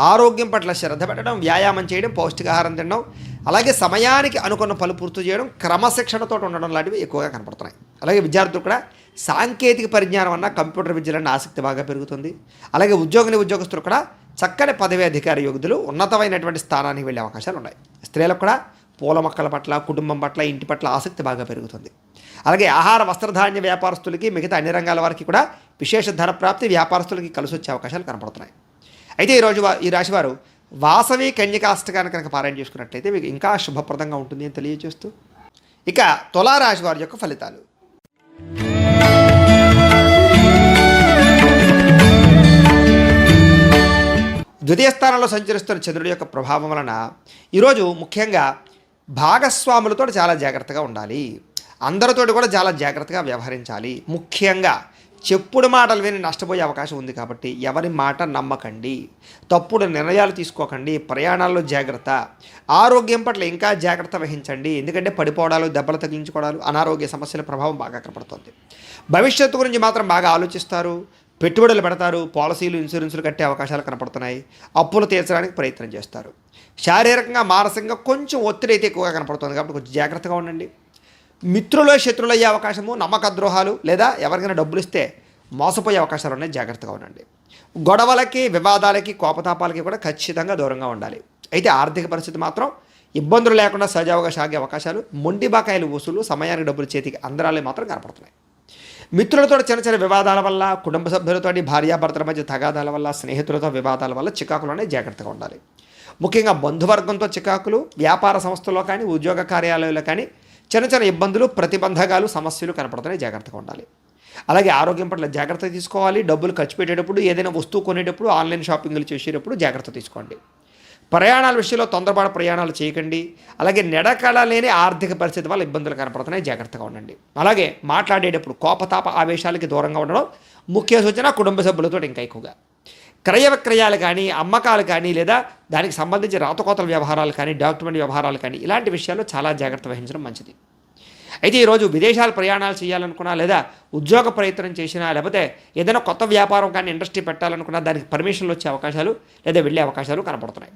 ఆరోగ్యం పట్ల శ్రద్ధ పెట్టడం, వ్యాయామం చేయడం, పౌష్టికాహారం తినడం, అలాగే సమయానికి అనుకున్న పనులు పూర్తి చేయడం, క్రమశిక్షణతో ఉండడం లాంటివి ఎక్కువగా కనపడుతున్నాయి. అలాగే విద్యార్థులు కూడా సాంకేతిక పరిజ్ఞానం అన్న, కంప్యూటర్ విద్యలన్న ఆసక్తి బాగా పెరుగుతుంది. అలాగే ఉద్యోగస్తులు కూడా చక్కని పదవి అధికార యోగ్యులు ఉన్నతమైనటువంటి స్థానానికి వెళ్ళే అవకాశాలు ఉన్నాయి. స్త్రీలకు కూడా పూల మొక్కల పట్ల, కుటుంబం పట్ల, ఇంటి పట్ల ఆసక్తి బాగా పెరుగుతుంది. అలాగే ఆహార వస్త్రధాన్య వ్యాపారస్తులకి, మిగతా అన్ని రంగాల వారికి కూడా విశేష ధన ప్రాప్తి, వ్యాపారస్తులకి కలిసి వచ్చే అవకాశాలు కనపడుతున్నాయి. అయితే ఈరోజు ఈ రాశివారు వాసవి కన్యకాష్టకాన్ని కనుక పారాయణ చేసుకున్నట్లయితే మీకు ఇంకా శుభప్రదంగా ఉంటుంది అని తెలియజేస్తూ, ఇక తులారాశి వారి యొక్క ఫలితాలు. ద్వితీయ స్థానంలో సంచరిస్తున్న చంద్రుడి యొక్క ప్రభావం వలన ఈరోజు ముఖ్యంగా భాగస్వాములతో చాలా జాగ్రత్తగా ఉండాలి. అందరితోటి కూడా చాలా జాగ్రత్తగా వ్యవహరించాలి. ముఖ్యంగా చెప్పుడు మాటలు విని నష్టపోయే అవకాశం ఉంది కాబట్టి ఎవరి మాట నమ్మకండి, తప్పుడు నిర్ణయాలు తీసుకోకండి, ప్రయాణాల్లో జాగ్రత్త, ఆరోగ్యం పట్ల ఇంకా జాగ్రత్త వహించండి. ఎందుకంటే పడిపోవడాలు, దెబ్బలు తగిలించుకోవడాలు, అనారోగ్య సమస్యల ప్రభావం బాగా కనపడుతుంది. భవిష్యత్తు గురించి మాత్రం బాగా ఆలోచిస్తారు, పెట్టుబడులు పెడతారు, పాలసీలు, ఇన్సూరెన్సులు కట్టే అవకాశాలు కనపడుతున్నాయి, అప్పులు తీర్చడానికి ప్రయత్నం చేస్తారు. శారీరకంగా, మానసికంగా కొంచెం ఒత్తిడి అయితే ఎక్కువగా కనపడుతుంది కాబట్టి కొంచెం జాగ్రత్తగా ఉండండి. మిత్రులు శత్రులు అయ్యే అవకాశము, నమ్మక ద్రోహాలు లేదా ఎవరికైనా డబ్బులు ఇస్తే మోసపోయే అవకాశాలు ఉన్నాయి, జాగ్రత్తగా ఉండండి. గొడవలకి, వివాదాలకి, కోపతాపాలకి కూడా ఖచ్చితంగా దూరంగా ఉండాలి. అయితే ఆర్థిక పరిస్థితి మాత్రం ఇబ్బందులు లేకుండా సజావుగా సాగే అవకాశాలు, మొండి బకాయిలు వసూలు, సమయానికి డబ్బులు చేతికి అందరాలే మాత్రం కనపడుతున్నాయి. మిత్రులతో చిన్న చిన్న వివాదాల వల్ల, కుటుంబ సభ్యులతో, భార్యాభర్తల మధ్య తగాదాల వల్ల, స్నేహితులతో వివాదాల వల్ల చికాకులోనే జాగ్రత్తగా ఉండాలి. ముఖ్యంగా బంధువర్గంతో చికాకులు, వ్యాపార సంస్థల్లో కానీ, ఉద్యోగ కార్యాలయాల్లో కానీ చిన్న చిన్న ఇబ్బందులు, ప్రతిబంధకాలు, సమస్యలు కనపడుతున్నాయి, జాగ్రత్తగా ఉండాలి. అలాగే ఆరోగ్యం పట్ల జాగ్రత్త తీసుకోవాలి. డబ్బులు ఖర్చు పెట్టేటప్పుడు, ఏదైనా వస్తువు కొనేటప్పుడు, ఆన్లైన్ షాపింగ్లు చేసేటప్పుడు జాగ్రత్త తీసుకోండి. ప్రయాణాల విషయంలో తొందరపాటు ప్రయాణాలు చేయకండి. అలాగే నిడకడ లేని ఆర్థిక పరిస్థితి వల్ల ఇబ్బందులు కనపడుతున్నాయి, జాగ్రత్తగా ఉండండి. అలాగే మాట్లాడేటప్పుడు కోపతాప ఆవేశాలకి దూరంగా ఉండడం ముఖ్య సూచన. కుటుంబ సభ్యులతో ఇంకా ఎక్కువగా క్రయ విక్రయాలు కానీ, అమ్మకాలు కానీ, లేదా దానికి సంబంధించి రాతకోతల వ్యవహారాలు కానీ, డాక్యుమెంట్ వ్యవహారాలు కానీ, ఇలాంటి విషయాల్లో చాలా జాగ్రత్త వహించడం మంచిది. అయితే ఈరోజు విదేశాలు ప్రయాణాలు చేయాలనుకున్నా, లేదా ఉద్యోగ ప్రయత్నం చేసినా, లేకపోతే ఏదైనా కొత్త వ్యాపారం కానీ, ఇండస్ట్రీ పెట్టాలనుకున్నా దానికి పర్మిషన్లు వచ్చే అవకాశాలు లేదా వెళ్ళే అవకాశాలు కనపడుతున్నాయి.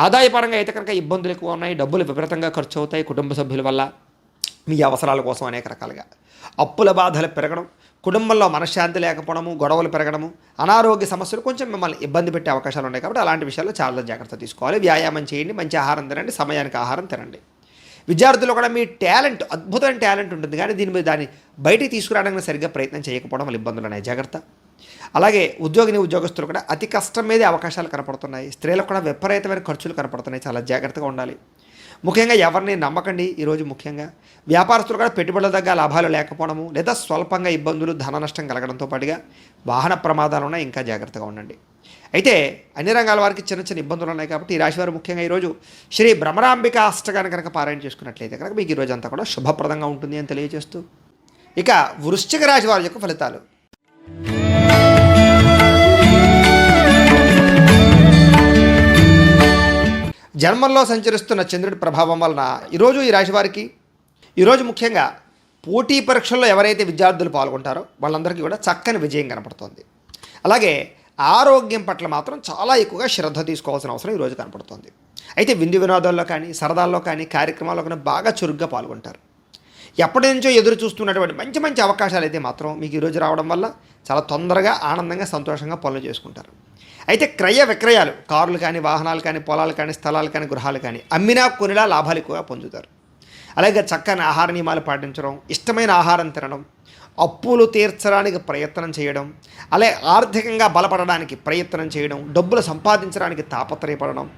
ఆదాయపరంగా అయితే కనుక ఇబ్బందులు ఎక్కువ ఉన్నాయి, డబ్బులు విపరీతంగా ఖర్చు అవుతాయి కుటుంబ సభ్యుల వల్ల, మీ అవసరాల కోసం అనేక రకాలుగా. అప్పుల బాధలు పెరగడం, కుటుంబంలో మనశ్శాంతి లేకపోవడము, గొడవలు పెరగడము, అనారోగ్య సమస్యలు కొంచెం మిమ్మల్ని ఇబ్బంది పెట్టే అవకాశాలు ఉన్నాయి కాబట్టి అలాంటి విషయాల్లో చాలా జాగ్రత్త తీసుకోవాలి. వ్యాయామం చేయండి, మంచి ఆహారం తినండి, సమయానికి ఆహారం తినండి. విద్యార్థులు కూడా మీ టాలెంట్, అద్భుతమైన టాలెంట్ ఉంటుంది కానీ దాన్ని బయటికి తీసుకురావడానికి సరిగ్గా ప్రయత్నం చేయకపోవడం వల్ల ఇబ్బందులు ఉన్నాయి, జాగ్రత్త. అలాగే ఉద్యోగస్తులు కూడా అతి కష్టం మీదే అవకాశాలు కనపడుతున్నాయి. స్త్రీలకు కూడా విపరీతమైన ఖర్చులు కనపడుతున్నాయి, చాలా జాగ్రత్తగా ఉండాలి. ముఖ్యంగా ఎవరిని నమ్మకండి. ఈరోజు ముఖ్యంగా వ్యాపారస్తులు కూడా పెట్టుబడుల దగ్గర లాభాలు లేకపోవడము, లేదా స్వల్పంగా ఇబ్బందులు, ధన నష్టం కలగడంతో పాటుగా వాహన ప్రమాదాలు ఉన్నాయి, ఇంకా జాగ్రత్తగా ఉండండి. అయితే అన్ని రంగాల వారికి చిన్న చిన్న ఇబ్బందులు ఉన్నాయి కాబట్టి ఈ రాశివారు ముఖ్యంగా ఈరోజు శ్రీ భ్రమరాంబిక అష్టకాన్ని కనుక పారాయణ చేసుకున్నట్లయితే కనుక మీకు ఈరోజు అంతా కూడా శుభప్రదంగా ఉంటుంది అని తెలియజేస్తూ, ఇక వృశ్చిక రాశి వారి యొక్క ఫలితాలు. జన్మంలో సంచరిస్తున్న చంద్రుడి ప్రభావం వలన ఈరోజు ఈ రాశి వారికి ఈరోజు ముఖ్యంగా పోటీ పరీక్షల్లో ఎవరైతే విద్యార్థులు పాల్గొంటారో వాళ్ళందరికీ కూడా చక్కని విజయం కనపడుతుంది. అలాగే ఆరోగ్యం పట్ల మాత్రం చాలా ఎక్కువగా శ్రద్ధ తీసుకోవాల్సిన అవసరం ఈరోజు కనపడుతుంది. అయితే విందు వినోదాల్లో కానీ, సరదాల్లో కానీ, కార్యక్రమాల్లో కానీ బాగా చురుగ్గా పాల్గొంటారు. ఎప్పటి నుంచో ఎదురు చూస్తున్నటువంటి మంచి మంచి అవకాశాలు అయితే మాత్రం మీకు ఈరోజు రావడం వల్ల చాలా తొందరగా, ఆనందంగా, సంతోషంగా పనులు చేసుకుంటారు. అయితే క్రయ విక్రయాలు, కార్లు కానీ, వాహనాలు కానీ, పొలాలు కానీ, స్థలాలు కానీ, గృహాలు కానీ అమ్మినా కొనిలా లాభాలు ఎక్కువగా పొందుతారు. అలాగే చక్కని ఆహార నియమాలు పాటించడం, ఇష్టమైన ఆహారం తినడం, అప్పులు తీర్చడానికి ప్రయత్నం చేయడం, అలాగే ఆర్థికంగా బలపడడానికి ప్రయత్నం చేయడం, డబ్బులు సంపాదించడానికి తాపత్రయపడడం,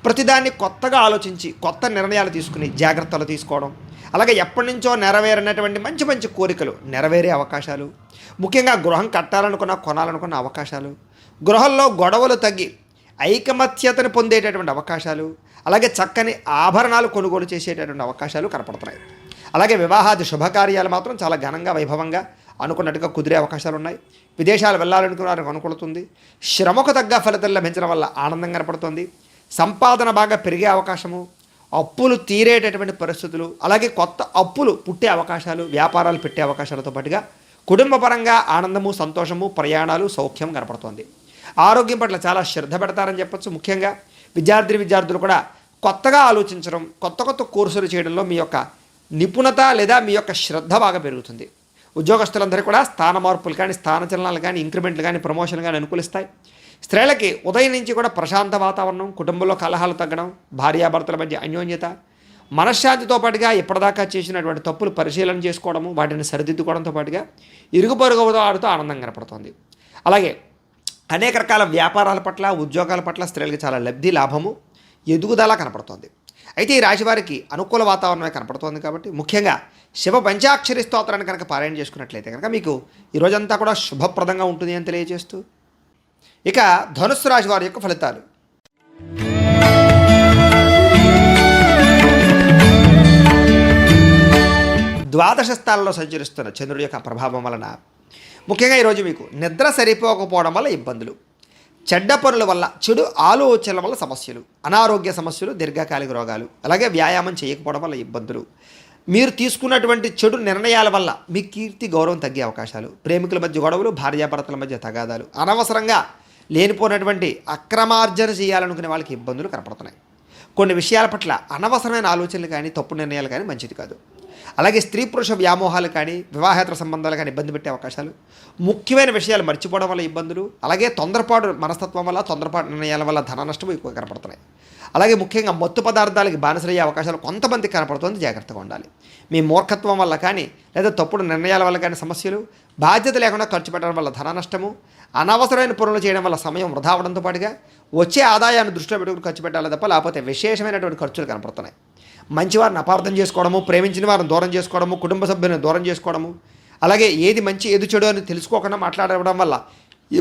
ప్రతిదాన్ని కొత్తగా ఆలోచించి కొత్త నిర్ణయాలు తీసుకుని జాగ్రత్తలు తీసుకోవడం, అలాగే ఎప్పటి నుంచో నెరవేరినటువంటి మంచి మంచి కోరికలు నెరవేరే అవకాశాలు, ముఖ్యంగా గృహం కట్టాలనుకున్న, కొనాలనుకున్న అవకాశాలు, గృహంలో గొడవలు తగ్గి ఐకమత్యతను పొందేటటువంటి అవకాశాలు, అలాగే చక్కని ఆభరణాలు కొనుగోలు చేసేటటువంటి అవకాశాలు కనపడుతున్నాయి. అలాగే వివాహాది శుభకార్యాలు మాత్రం చాలా ఘనంగా, వైభవంగా అనుకున్నట్టుగా కుదిరే అవకాశాలు ఉన్నాయి. విదేశాలు వెళ్ళాలనుకున్నారని అనుకుంటుంది. శ్రమకు తగ్గ ఫలితం లభించడం వల్ల ఆనందం కనపడుతుంది. సంపాదన బాగా పెరిగే అవకాశము, అప్పులు తీరేటటువంటి పరిస్థితులు, అలాగే కొత్త అప్పులు పుట్టే అవకాశాలు, వ్యాపారాలు పెట్టే అవకాశాలతో పాటుగా కుటుంబపరంగా ఆనందము, సంతోషము, ప్రయాణాలు, సౌఖ్యం కనపడుతుంది. ఆరోగ్యం పట్ల చాలా శ్రద్ధ పెడతారని చెప్పచ్చు. ముఖ్యంగా విద్యార్థులు కూడా కొత్తగా ఆలోచించడం, కొత్త కొత్త కోర్సులు చేయడంలో మీ యొక్క నిపుణత లేదా మీ యొక్క శ్రద్ధ బాగా పెరుగుతుంది. ఉద్యోగస్తులందరూ కూడా స్థాన మార్పులు కానీ, స్థానచలనాలు కానీ, ఇంక్రిమెంట్లు కానీ, ప్రమోషన్లు కానీ అనుకూలిస్తాయి. స్త్రీలకి ఉదయం నుంచి కూడా ప్రశాంత వాతావరణం, కుటుంబంలో కలహాలు తగ్గడం, భార్యాభర్తల మధ్య అన్యోన్యత, మనశ్శాంతితో పాటుగా ఇప్పటిదాకా చేసినటువంటి తప్పులు పరిశీలన చేసుకోవడము, వాటిని సరిదిద్దుకోవడంతో పాటుగా ఇరుగు పొరుగుతో ఆడుతూ ఆనందం కనపడుతుంది. అలాగే అనేక రకాల వ్యాపారాల పట్ల, ఉద్యోగాల పట్ల స్త్రీలకి చాలా లబ్ధి, లాభము, ఎదుగుదల కనపడుతుంది. అయితే ఈ రాశి వారికి అనుకూల వాతావరణమే కనపడుతోంది కాబట్టి ముఖ్యంగా శివ పంచాక్షరి స్తోత్రాన్ని కనుక పారాయణ చేసుకున్నట్లయితే కనుక మీకు ఈరోజంతా కూడా శుభప్రదంగా ఉంటుంది అని తెలియజేస్తూ, ఇక ధనుస్సు రాశి వారి యొక్క ఫలితాలు. ద్వాదశ స్థానంలో సంచరిస్తున్న చంద్రుడి యొక్క ప్రభావం వలన ముఖ్యంగా ఈరోజు మీకు నిద్ర సరిపోకపోవడం వల్ల ఇబ్బందులు, చెడ్డ పనుల వల్ల, చెడు ఆలోచనల వల్ల సమస్యలు, అనారోగ్య సమస్యలు, దీర్ఘకాలిక రోగాలు, అలాగే వ్యాయామం చేయకపోవడం వల్ల ఇబ్బందులు, మీరు తీసుకున్నటువంటి చెడు నిర్ణయాల వల్ల మీ కీర్తి గౌరవం తగ్గే అవకాశాలు, ప్రేమికుల మధ్య గొడవలు, భార్యాభర్తల మధ్య తగాదాలు, అనవసరంగా లేనిపోయినటువంటి అక్రమార్జన చేయాలనుకునే వాళ్ళకి ఇబ్బందులు కనపడుతున్నాయి. కొన్ని విషయాల పట్ల అనవసరమైన ఆలోచనలు కానీ తప్పు నిర్ణయాలు కానీ మంచిది కాదు. అలాగే స్త్రీ పురుష వ్యామోహాలు కానీ వివాహేతర సంబంధాలు కానీ ఇబ్బంది పెట్టే అవకాశాలు, ముఖ్యమైన విషయాలు మర్చిపోవడం వల్ల ఇబ్బందులు, అలాగే తొందరపాటు మనస్తత్వం వల్ల, తొందరపాటు నిర్ణయాల వల్ల ధన నష్టం ఎక్కువ కనపడుతున్నాయి. అలాగే ముఖ్యంగా మత్తు పదార్థాలకి బానిసలయ్యే అవకాశాలు కొంతమంది కనపడుతుంది, జాగ్రత్తగా ఉండాలి. మీ మూర్ఖత్వం వల్ల కానీ లేదా తప్పుడు నిర్ణయాల వల్ల కానీ సమస్యలు, బాధ్యత లేకుండా ఖర్చు పెట్టడం వల్ల ధన నష్టము, అనవసరమైన పనులు చేయడం వల్ల సమయం వృధా అవడంతో పాటుగా వచ్చే ఆదాయాన్ని దృష్టిలో పెట్టుకుని ఖర్చు పెట్టాలి తప్ప లేకపోతే విశేషమైనటువంటి ఖర్చులు కనపడుతున్నాయి. మంచివారిని అపార్థం చేసుకోవడము, ప్రేమించిన వారిని దూరం చేసుకోవడము, కుటుంబ సభ్యులను దూరం చేసుకోవడము, అలాగే ఏది మంచి ఏది చెడు అని తెలుసుకోకుండా మాట్లాడడం వల్ల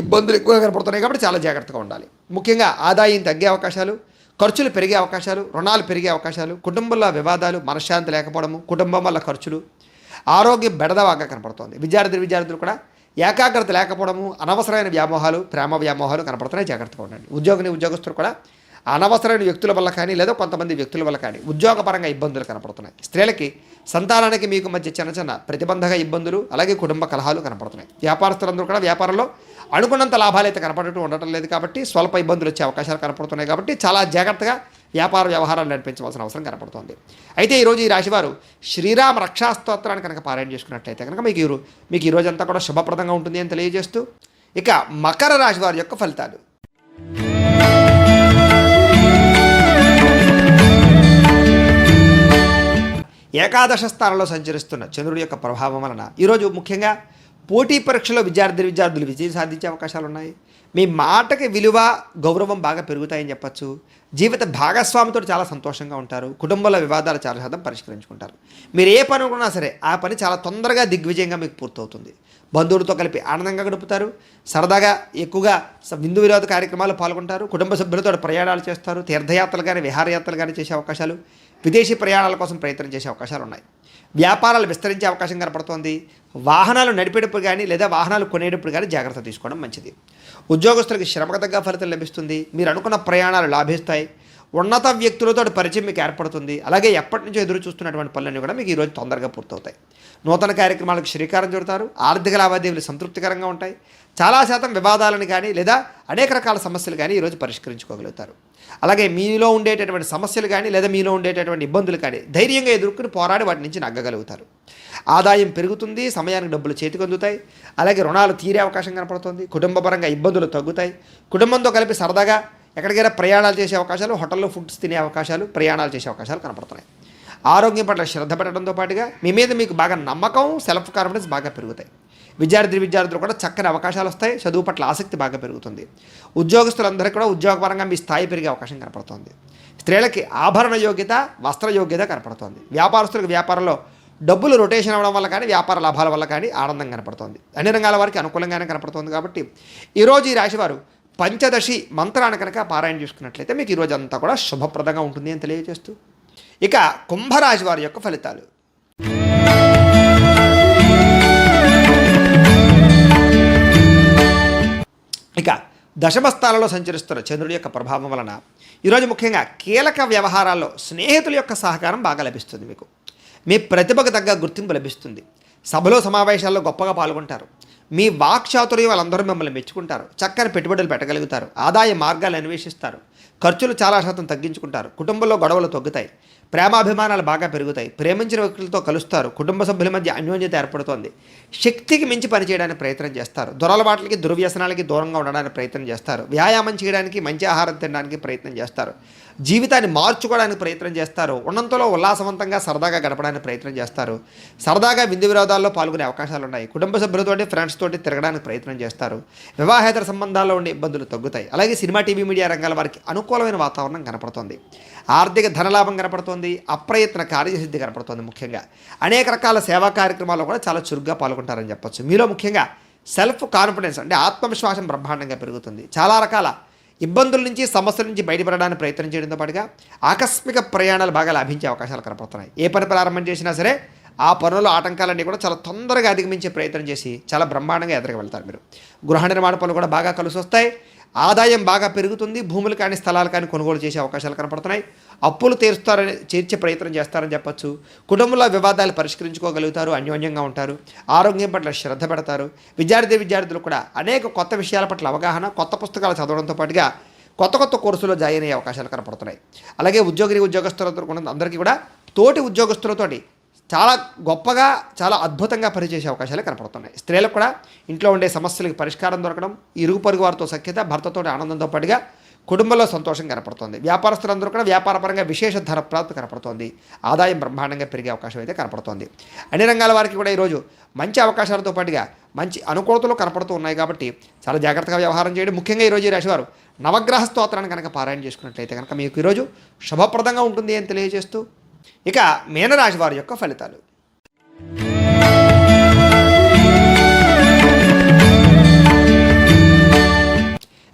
ఇబ్బందులు ఎక్కువగా కనపడుతున్నాయి. కాబట్టి చాలా జాగ్రత్తగా ఉండాలి. ముఖ్యంగా ఆదాయం తగ్గే అవకాశాలు, ఖర్చులు పెరిగే అవకాశాలు, రుణాలు పెరిగే అవకాశాలు, కుటుంబంలో వివాదాలు, మనశ్శాంతి లేకపోవడము, కుటుంబం వల్ల ఖర్చులు, ఆరోగ్యం బెడదవాగా కనపడుతుంది. విద్యార్థులు కూడా ఏకాగ్రత లేకపోవడము, అనవసరమైన వ్యామోహాలు, ప్రేమ వ్యామోహాలు కనపడుతున్నాయి, జాగ్రత్తగా ఉండండి. ఉద్యోగస్తులు కూడా అనవసరమైన వ్యక్తుల వల్ల కానీ లేదా కొంతమంది వ్యక్తుల వల్ల కానీ ఉద్యోగపరంగా ఇబ్బందులు కనపడుతున్నాయి. స్త్రీలకి సంతానానికి మీకు మధ్య చిన్న ప్రతిబంధక ఇబ్బందులు, అలాగే కుటుంబ కలహాలు కనపడుతున్నాయి. వ్యాపారస్తులందరూ కూడా వ్యాపారంలో అనుకున్నంత లాభాలు అయితే కనపడటం ఉండటం లేదు కాబట్టి స్వల్ప ఇబ్బందులు వచ్చే అవకాశాలు కనపడుతున్నాయి. కాబట్టి చాలా జాగ్రత్తగా వ్యాపార వ్యవహారాలు నడిపించవలసిన అవసరం కనపడుతుంది. అయితే ఈరోజు ఈ రాశివారు శ్రీరామ రక్షా స్తోత్రాన్ని కనుక పారాయణ చేసుకున్నట్లయితే కనుక మీకు ఈ రోజంతా కూడా శుభప్రదంగా ఉంటుంది అని తెలియజేస్తూ ఇక మకర రాశి వారి యొక్క ఫలితాలు. ఏకాదశ స్థానంలో సంచరిస్తున్న చంద్రుడి యొక్క ప్రభావం వలన ఈరోజు ముఖ్యంగా పోటీ పరీక్షలో విద్యార్థులు విజయం సాధించే అవకాశాలు ఉన్నాయి. మీ మాటకి విలువ, గౌరవం బాగా పెరుగుతాయని చెప్పచ్చు. జీవిత భాగస్వామితో చాలా సంతోషంగా ఉంటారు. కుటుంబంలో వివాదాలు చాలా శాతం పరిష్కరించుకుంటారు. మీరు ఏ పని అనుకున్నా సరే ఆ పని చాలా తొందరగా దిగ్విజయంగా మీకు పూర్తవుతుంది. బంధువులతో కలిపి ఆనందంగా గడుపుతారు. సరదాగా ఎక్కువగా విందు వినోద కార్యక్రమాలు పాల్గొంటారు. కుటుంబ సభ్యులతో ప్రయాణాలు చేస్తారు. తీర్థయాత్రలు కానీ విహారయాత్రలు కానీ చేసే అవకాశాలు, విదేశీ ప్రయాణాల కోసం ప్రయత్నం చేసే అవకాశాలు ఉన్నాయి. వ్యాపారాలు విస్తరించే అవకాశం కనపడుతోంది. వాహనాలు నడిపేటప్పుడు కానీ లేదా వాహనాలు కొనేటప్పుడు కానీ జాగ్రత్త తీసుకోవడం మంచిది. ఉద్యోగస్తులకు శ్రమకు తగ్గ ఫలితం లభిస్తుంది. మీరు అనుకున్న ప్రయాణాలు లాభిస్తాయి. ఉన్నత వ్యక్తులతో పరిచయం మీకు ఏర్పడుతుంది. అలాగే ఎప్పటి నుంచో ఎదురు చూస్తున్నటువంటి పనులన్నీ కూడా మీకు ఈరోజు తొందరగా పూర్తవుతాయి. నూతన కార్యక్రమాలకు శ్రీకారం చుడతారు. ఆర్థిక లావాదేవీలు సంతృప్తికరంగా ఉంటాయి. చాలా శాతం వివాదాలను కానీ లేదా అనేక రకాల సమస్యలు కానీ ఈరోజు పరిష్కరించుకోగలుగుతారు. అలాగే మీలో ఉండేటటువంటి సమస్యలు కానీ లేదా మీలో ఉండేటటువంటి ఇబ్బందులు కానీ ధైర్యంగా ఎదుర్కొని పోరాడి వాటి నుంచి నగ్గగలుగుతారు. ఆదాయం పెరుగుతుంది. సమయానికి డబ్బులు చేతికి అందుతాయి. అలాగే రుణాలు తీరే అవకాశం కనపడుతుంది. కుటుంబపరంగా ఇబ్బందులు తగ్గుతాయి. కుటుంబంతో కలిపి సరదాగా ఎక్కడికైనా ప్రయాణాలు చేసే అవకాశాలు, హోటల్లో ఫుడ్స్ తినే అవకాశాలు, ప్రయాణాలు చేసే అవకాశాలు కనపడుతున్నాయి. ఆరోగ్యం పట్ల శ్రద్ధ పెట్టడంతో పాటుగా మీ మీద మీకు బాగా నమ్మకం, సెల్ఫ్ కాన్ఫిడెన్స్ బాగా పెరుగుతాయి. విద్యార్థులు కూడా చక్కని అవకాశాలు వస్తాయి. చదువు పట్ల ఆసక్తి బాగా పెరుగుతుంది. ఉద్యోగస్తులందరికీ కూడా ఉద్యోగపరంగా మీ స్థాయి పెరిగే అవకాశం కనపడుతుంది. స్త్రీలకి ఆభరణ యోగ్యత, వస్త్ర యోగ్యత కనపడుతుంది. వ్యాపారస్తులకు వ్యాపారంలో డబ్బులు రొటేషన్ అవ్వడం వల్ల కానీ వ్యాపార లాభాల వల్ల కానీ ఆనందం కనపడుతుంది. అన్ని రంగాల వారికి అనుకూలంగానే కనపడుతుంది. కాబట్టి ఈరోజు ఈ రాశివారు పంచదశి మంత్రాన్ని కనుక పారాయణ చేసుకున్నట్లయితే మీకు ఈరోజు అంతా కూడా శుభప్రదంగా ఉంటుంది అని తెలియజేస్తూ ఇక కుంభరాశి వారి యొక్క ఫలితాలు. ఇక దశమ స్థానంలో సంచరిస్తున్న చంద్రుడి యొక్క ప్రభావం వలన ఈరోజు ముఖ్యంగా కీలక వ్యవహారాల్లో స్నేహితుల యొక్క సహకారం బాగా లభిస్తుంది. మీ ప్రతిభకు తగ్గ గుర్తింపు లభిస్తుంది. సభలో సమావేశాల్లో గొప్పగా పాల్గొంటారు. మీ వాక్చాతుర్యం వాళ్ళందరూ మిమ్మల్ని మెచ్చుకుంటారు. చక్కని పెట్టుబడులు పెట్టగలుగుతారు. ఆదాయ మార్గాలు అన్వేషిస్తారు. ఖర్చులు చాలా శాతం తగ్గించుకుంటారు. కుటుంబంలో గొడవలు తగ్గుతాయి. ప్రేమాభిమానాలు బాగా పెరుగుతాయి. ప్రేమించిన వ్యక్తులతో కలుస్తారు. కుటుంబ సభ్యుల మధ్య అన్యోన్యత ఏర్పడుతోంది. శక్తికి మించి పనిచేయడానికి ప్రయత్నం చేస్తారు. దురలవాట్లకి, దుర్వ్యసనాలకి దూరంగా ఉండడానికి ప్రయత్నం చేస్తారు. వ్యాయామం చేయడానికి, మంచి ఆహారం తినడానికి ప్రయత్నం చేస్తారు. జీవితాన్ని మార్చుకోవడానికి ప్రయత్నం చేస్తారు. ఉన్నంతలో ఉల్లాసవంతంగా సరదాగా గడపడానికి ప్రయత్నం చేస్తారు. సరదాగా విందు విరోధాల్లో పాల్గొనే అవకాశాలు ఉన్నాయి. కుటుంబ సభ్యులతోటి, ఫ్రెండ్స్ తోటి తిరగడానికి ప్రయత్నం చేస్తారు. వివాహేతర సంబంధాల్లో ఉండే ఇబ్బందులు తగ్గుతాయి. అలాగే సినిమా, టీవీ, మీడియా రంగాల వారికి అనుకూలమైన వాతావరణం కనపడుతోంది. ఆర్థిక ధనలాభం కనపడుతోంది. అప్రయత్న కార్యసిద్ధి కనపడుతోంది. ముఖ్యంగా అనేక రకాల సేవా కార్యక్రమాల్లో కూడా చాలా చురుగ్గా పాల్గొంటారని చెప్పొచ్చు. మీలో ముఖ్యంగా సెల్ఫ్ కాన్ఫిడెన్స్ అంటే ఆత్మవిశ్వాసం బ్రహ్మాండంగా పెరుగుతుంది. చాలా రకాల ఇబ్బందుల నుంచి, సమస్యల నుంచి బయటపడడానికి ప్రయత్నం చేయడంతో పాటుగా ఆకస్మిక ప్రయాణాలు బాగా లాభించే అవకాశాలు కనపడుతున్నాయి. ఏ పని ప్రారంభం చేసినా సరే ఆ పనుల ఆటంకాలన్నీ కూడా చాలా తొందరగా అధిగమించే ప్రయత్నం చేసి చాలా బ్రహ్మాండంగా ఎదురుగా వెళ్తారు మీరు. గృహ నిర్మాణ పనులు కూడా బాగా కలిసి వస్తాయి. ఆదాయం బాగా పెరుగుతుంది. భూములు కానీ స్థలాలు కానీ కొనుగోలు చేసే అవకాశాలు కనపడుతున్నాయి. అప్పులు తీర్చే ప్రయత్నం చేస్తారని చెప్పొచ్చు. కుటుంబంలో వివాదాలు పరిష్కరించుకోగలుగుతారు. అన్యోన్యంగా ఉంటారు. ఆరోగ్యం పట్ల శ్రద్ధ పెడతారు. విద్యార్థులు కూడా అనేక కొత్త విషయాల పట్ల అవగాహన, కొత్త పుస్తకాలు చదవడంతో పాటుగా కొత్త కొత్త కోర్సులో జాయిన్ అయ్యే అవకాశాలు కనపడుతున్నాయి. అలాగే ఉద్యోగస్తులతో అందరికీ కూడా తోటి ఉద్యోగస్తులతోటి చాలా గొప్పగా, చాలా అద్భుతంగా పనిచేసే అవకాశాలు కనపడుతున్నాయి. స్త్రీలకు కూడా ఇంట్లో ఉండే సమస్యలకు పరిష్కారం దొరకడం, ఇరుగు పొరుగు వారితో సఖ్యత, భర్తతో ఆనందంతో పాటుగా కుటుంబంలో సంతోషం కనపడుతోంది. వ్యాపారస్తులందరూ కూడా వ్యాపారపరంగా విశేష ధన ప్రాప్తి కనపడుతోంది. ఆదాయం బ్రహ్మాండంగా పెరిగే అవకాశం అయితే కనపడుతోంది. అన్ని రంగాల వారికి కూడా ఈరోజు మంచి అవకాశాలతో పాటుగా మంచి అనుకూలతలు కనపడుతూ ఉన్నాయి. కాబట్టి చాలా జాగ్రత్తగా వ్యవహారం చేయడం. ముఖ్యంగా ఈరోజు ఈ రాశివారు నవగ్రహ స్తోత్రాన్ని కనుక పారాయణ చేసుకున్నట్లయితే కనుక మీకు ఈరోజు శుభప్రదంగా ఉంటుంది అని తెలియజేస్తూ ఇక మీనరాశి వారి యొక్క ఫలితాలు.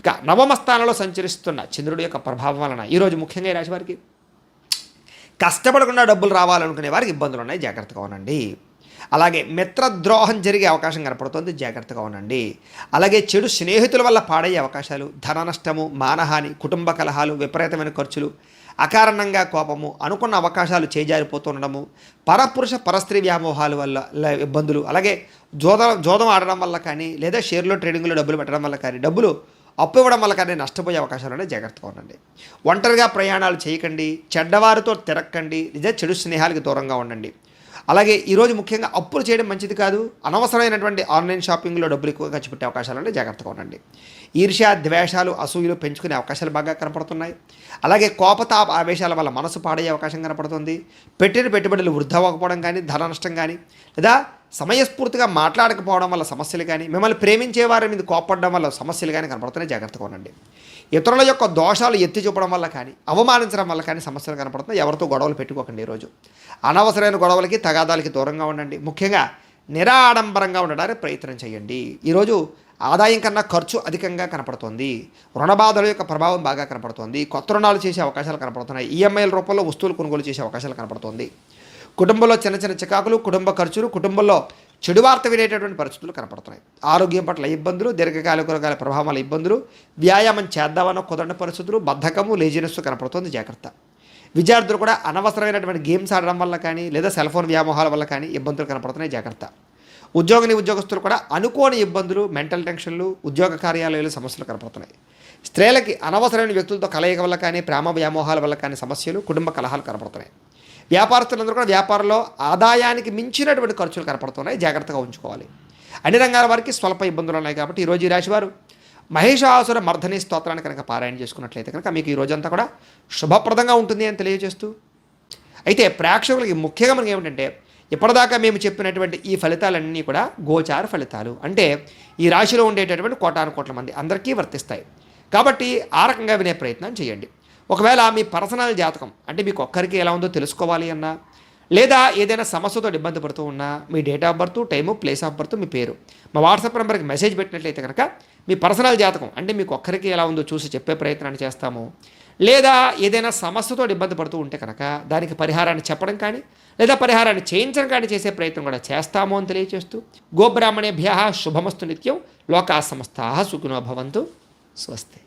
ఇక నవమ స్థానంలో సంచరిస్తున్న చంద్రుడి యొక్క ప్రభావం వలన ఈరోజు ముఖ్యంగా ఈ రాశి వారికి కష్టపడకుండా డబ్బులు రావాలనుకునే వారికి ఇబ్బందులు ఉన్నాయి, జాగ్రత్తగా ఉండండి. అలాగే మిత్రద్రోహం జరిగే అవకాశం కనపడుతుంది, జాగ్రత్తగా ఉండండి. అలాగే చెడు స్నేహితుల వల్ల పాడయ్యే అవకాశాలు, ధన నష్టము, మానహాని, కుటుంబ కలహాలు, విపరీతమైన ఖర్చులు, అకారణంగా కోపము, అనుకున్న అవకాశాలు చేజారిపోతుండడము, పరపురుష పరస్త్రీ వ్యామోహాల వల్ల ఇబ్బందులు, అలాగే జోదం ఆడడం వల్ల కానీ, లేదా షేర్లో ట్రేడింగ్లో డబ్బులు పెట్టడం వల్ల కానీ, డబ్బులు అప్పు ఇవ్వడం వల్ల కానీ నష్టపోయే అవకాశాలు జాగ్రత్తగా ఉండండి. ఒంటరిగా ప్రయాణాలు చేయకండి. చెడ్డవారితో తిరక్కండి. లేదా చెడు స్నేహాలకు దూరంగా ఉండండి. అలాగే ఈరోజు ముఖ్యంగా అప్పులు చేయడం మంచిది కాదు. అనవసరమైనటువంటి ఆన్లైన్ షాపింగ్లో డబ్బులు ఎక్కువ ఖర్చు పెట్టే అవకాశాలు జాగ్రత్తగా ఉండండి. ఈర్ష్య, ద్వేషాలు, అసూయలు పెంచుకునే అవకాశాలు బాగా కనపడుతున్నాయి. అలాగే కోపతాప ఆవేశాల వల్ల మనసు పాడయ్యే అవకాశం కనపడుతుంది. పెట్టిన పెట్టుబడులు వృద్ధా అవ్వకపోవడం కానీ, ధన నష్టం కానీ, లేదా సమయస్ఫూర్తిగా మాట్లాడకపోవడం వల్ల సమస్యలు కానీ, మిమ్మల్ని ప్రేమించే వారి మీద కోపడడం వల్ల సమస్యలు కానీ కనపడుతున్నాయి, జాగ్రత్తగా ఉండండి. ఇతరుల యొక్క దోషాలు ఎత్తి చూపడం వల్ల కానీ, అవమానించడం వల్ల కానీ సమస్యలు కనపడుతున్నాయి. ఎవరితో గొడవలు పెట్టుకోకండి. ఈరోజు అనవసరమైన గొడవలకి, తగాదాలకి దూరంగా ఉండండి. ముఖ్యంగా నిరాడంబరంగా ఉండడానికి ప్రయత్నం చేయండి. ఈరోజు ఆదాయం కన్నా ఖర్చు అధికంగా కనపడుతోంది. రుణబాధల యొక్క ప్రభావం బాగా కనపడుతోంది. కొత్త రుణాలు చేసే అవకాశాలు కనపడుతున్నాయి. ఈఎంఐల రూపంలో వస్తువులు కొనుగోలు చేసే అవకాశాలు కనపడుతోంది. కుటుంబంలో చిన్న చిన్న చికాకులు, కుటుంబ ఖర్చులు, కుటుంబంలో చెడు వార్త వినేటటువంటి పరిస్థితులు కనపడుతున్నాయి. ఆరోగ్యం పట్ల ఇబ్బందులు, దీర్ఘకాలిక ప్రభావం వల్ల ఇబ్బందులు, వ్యాయామం చేద్దామన్న కుదరని పరిస్థితులు, బద్ధకము, లేజినెస్ కనపడుతుంది, జాగ్రత్త. విద్యార్థులు కూడా అనవసరమైనటువంటి గేమ్స్ ఆడడం వల్ల కానీ, లేదా సెల్ ఫోన్ వ్యామోహాల వల్ల కానీ ఇబ్బందులు కనపడుతున్నాయి, జాగ్రత్త. ఉద్యోగస్తులు కూడా అనుకోని ఇబ్బందులు, మెంటల్ టెన్షన్లు, ఉద్యోగ కార్యాలయాలు సమస్యలు కనపడుతున్నాయి. స్త్రీలకి అనవసరమైన వ్యక్తులతో కలయిక వల్ల కానీ, ప్రేమ వ్యామోహాల వల్ల కానీ సమస్యలు, కుటుంబ కలహాలు కనపడుతున్నాయి. వ్యాపారస్తులందరూ కూడా వ్యాపారంలో ఆదాయానికి మించినటువంటి ఖర్చులు కనపడుతున్నాయి, జాగ్రత్తగా ఉంచుకోవాలి. అన్ని రంగాల వారికి స్వల్ప ఇబ్బందులు ఉన్నాయి. కాబట్టి ఈరోజు ఈ రాశివారు మహిషాసుర మర్ధని స్తోత్రాన్ని కనుక పారాయణ చేసుకున్నట్లయితే కనుక మీకు ఈ రోజంతా కూడా శుభప్రదంగా ఉంటుంది అని తెలియజేస్తూ, అయితే ప్రేక్షకులకి ముఖ్యంగా మనకి ఏమిటంటే, ఇప్పటిదాకా మేము చెప్పినటువంటి ఈ ఫలితాలన్నీ కూడా గోచార ఫలితాలు, అంటే ఈ రాశిలో ఉండేటటువంటి కోటాను కోట్ల మంది అందరికీ వర్తిస్తాయి. కాబట్టి ఆ రకంగా వినే ప్రయత్నం చేయండి. ఒకవేళ మీ పర్సనల్ జాతకం అంటే మీకు ఒక్కరికి ఎలా ఉందో తెలుసుకోవాలి అన్నా, లేదా ఏదైనా సమస్యతో ఇబ్బంది పడుతూ ఉన్నా, మీ date of birth, time, place of birth, మీ పేరు మా వాట్సాప్ నెంబర్కి మెసేజ్ పెట్టినట్లయితే కనుక మీ పర్సనల్ జాతకం అంటే మీకు ఒక్కరికి ఎలా ఉందో చూసి చెప్పే ప్రయత్నాన్ని చేస్తాము. లేదా ఏదైనా సమస్యతో ఇబ్బంది పడుతూ ఉంటే కనుక దానికి పరిహారాన్ని చెప్పడం కానీ, లేదా పరిహారాన్ని చేయించడం కానీ చేసే ప్రయత్నం కూడా చేస్తాము అని తెలియజేస్తూ, గోబ్రాహ్మణేభ్యః శుభమస్తు నిత్యం, లోకా సమస్తాః సుఖినో భవంతు, స్వస్తి.